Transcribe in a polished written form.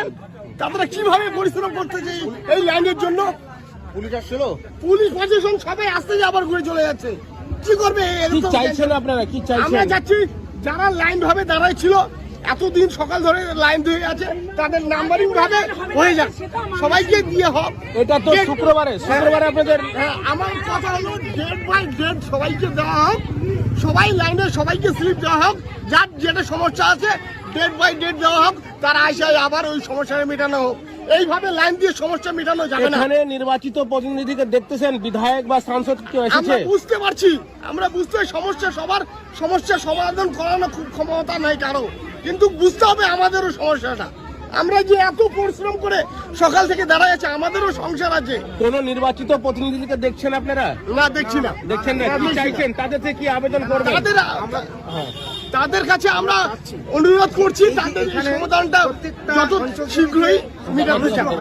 করেন তারা কিভাবে পরিশ্রম করতেছে এই লাইনের জন্য। পুলিশ আসছিল, পুলিশ প্রশাসন সবাই আসতে আবার ঘুরে চলে যাচ্ছে। কি করবে? কি চাইছেন আপনারা, কি চাইছেন? আমরা যাচ্ছি যারা লাইন ভাবে দাঁড়ায় ছিল এতদিন সকাল ধরে লাইন ধরে আছে তাদের নাম্বারিং ভাবে হয়ে যাক, সবাইকে দিয়ে হোক। এটা তো শুক্রবারে আপনাদের হ্যাঁ, আমার কথা হলো ডেট বাই ডেট সবাইকে দেওয়া হোক, সবাই লাইনে সবাইকে স্লিপ দেওয়া হোক, যার যেটা সমস্যা আছে ডেট বাই ডেট দেওয়া হোক, তারা আসে আবার ওই সমস্যাটা মেটানো হোক। এইভাবে লাইন দিয়ে সমস্যা মেটানো যাবে না। এখানে নির্বাচিত প্রতিনিধিকে দেখতেছেন, বিধায়ক বা সাংসদ কেউ এসেছে? আমরা বুঝতে পারছি, আমরা বুঝতে সমস্যা সবার সমস্যা সমাধান করানো খুব ক্ষমতা নাই কারো, কিন্তু বুঝতে হবে আমাদেরও সমস্যাটা। আমরা যে এত পরিশ্রম করে সকাল থেকে দাঁড়ায় আছে, আমাদেরও সংসার আছে। কোন নির্বাচিত প্রতিনিধিকে দেখছেন আপনারা? না, দেখছি না। দেখছেন না? কি চাইছেন? তাদের থেকে কি আবেদন করবেন? তাদের কাছে আমরা অনুরোধ করছি তাদের সমাধানটা যত শীঘ্রই মেটানো